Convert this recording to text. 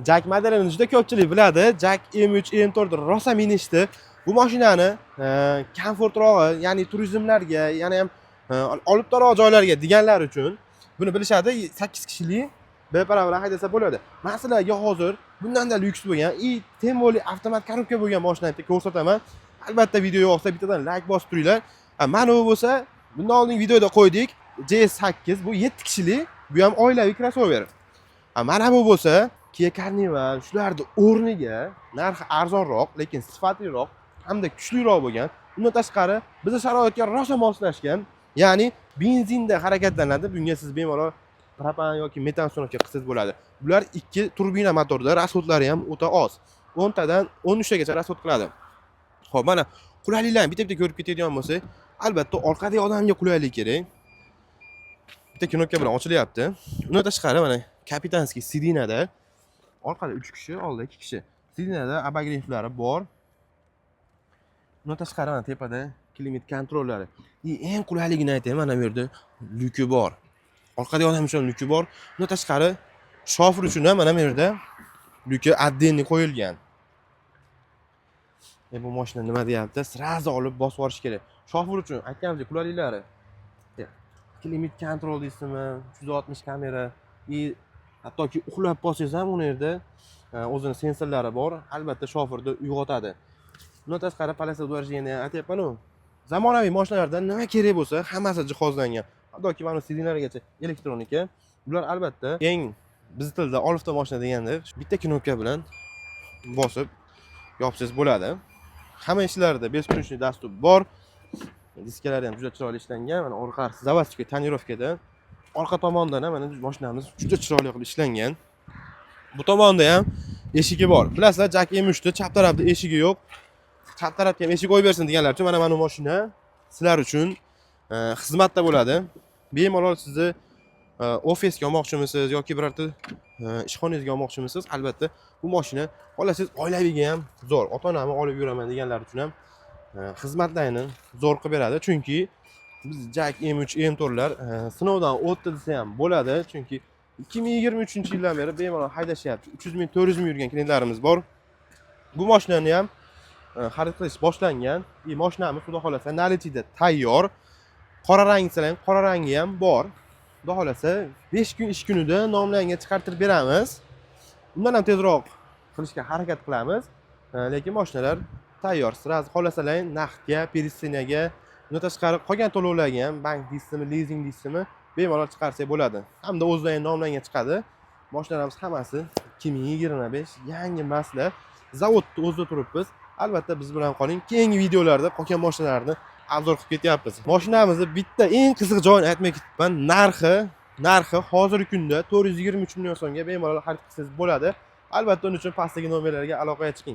Jack modelini juda ko'pchilik biladi. Jack M3, M4 rosa minishdi. Bu mashinani komfortrog'i, ya'ni turizmlarga, yana ham olib toroq joylarga deganlar uchun buni bilishadi. 8 kishilik beparavolar haydasa bo'ladi. Men sizlarga hozir bundan-da lyuks bo'lgan, temoli avtomat korobka bo'lgan mashinani ko'rsataman. Albatta video yoqsa bittadan like bosib turinglar. Mana bu bo'lsa, bundan oldin videoda qo'ydik. CS8 bu 7 kishilik, bu ham oilaviy crossover. Mana bu bo'lsa, Kia Carnival shularni o'rniga narxi arzonroq, lekin sifatliroq hamda kuchliroq bo'lgan. Undan tashqari bizning sharoitga rosa moslashgan, ya'ni benzinda harakatlanadi. Bunga siz bemalol propan yoki metan uстановка qilsangiz bo'ladi. Bular 2 turbina motorda, rasxodlari ham o'ta oz. 10 tadan 13 tagacha rasxod qiladi. Xo'p, mana qulayliklarni bitta-bitta ko'rib ketadigan bo'lsak, albatta orqadagi odamga qulaylik kerak. Bitta knopka bilan ochilyapti. Undan tashqari mana kapitanskiy sidinada orqada 3 kishi, oldida 2 kishi. Sidinada abagreiflari bor. Undan tashqari mana tepada klimat kontrollari. Eng qulayligini aytayman, mana bu yerda lyuki bor. Orqadagi odam uchun lyuki bor. Undan tashqari shofir uchun ham mana bu yerda lyuki отдельный qo'yilgan. Bu mashina nima deyapti? Srazi olib bosib yuborish kerak. Shofir uchun aytganimdek qulayliklari. Klimat kontrol deysizmi, 360 kamera, hattoki uxlab qolsangiz ham uni yerda o'zini sensorlari bor. Albatta shofirni uyg'otadi. Bundan tashqari palasa udvarjeni aytayapman-ku. Zamonaviy mashinalarda nima kerak bo'lsa, hammasi jihozlangan. Hattoki mana sidinlargacha elektronika. Bular albatta eng biz tilda olifta mashina deganda bitta knopka bilan bosib yopsangiz bo'ladi. Hamma ishlarda 5 kunlik dastur bor. Diskalari ham juda chiroyli ishlangan. Mana orqasi заводской tonirovkada. Orqa tomondan ham mana mashinamiz juda chiroyli qilib ishlangan. Bu tomonda ham eshigi bor. Bilasizlar, Jack M3 da chap tarafda eshigi yo'q. Chap tarafga ham eshik qo'yib bersin deganlar uchun mana bu mashina sizlar uchun xizmatda bo'ladi. Bemalol sizni ofisga olmoqchimisiz yoki birorta ishxonangizga olmoqchimisiz? Albatta bu mashina xohlasangiz oilaviyga ham zo'r. Ota-onamni olib yuraman deganlar uchun ham xizmatlarni zo'r qilib beradi. Chunki biz Jack M3, M4lar sinovdan o'tdi desa ham bo'ladi. Chunki 2023-yildan beri bemalol haydashyapti. 300 ming, 400 ming yurgan klientlarimiz bor. Bu mashinani ham xarid qilish boshlangan. Mashinamiz xudo xolasa nalitida tayyor. Qora rangi ham, qora rangi ham bor. Xudo xolasa 5 kun ish kunida nomlangan chiqartirib beramiz. Undan ham tezroq qilishga harakat qilamiz. Lekin mashinalar tayyor. Sraz xolasalar naqdga, perissinaga, undan tashqari qolgan to'lovlarga ham bank deysizmi, leasing deysizmi, bemalol chiqarsak bo'ladi. Hamda o'zlarining nomlangan chiqadi. Mashinalarimiz hammasi 2025 yangi maslar. Zavodda o'zida turibmiz. Albatta biz bilan qoling. Keyingi videolarda qolgan mashinalarni obzor qilib ketyapmiz. Mashinamizni bitta eng qiziq joyini aytmay ketibman. Narxi hozirgi kunda 423 million so'mga bemalol xarid qilsangiz bo'ladi. Albatta uning uchun pastdagi nomerlarga aloqaga chiqing.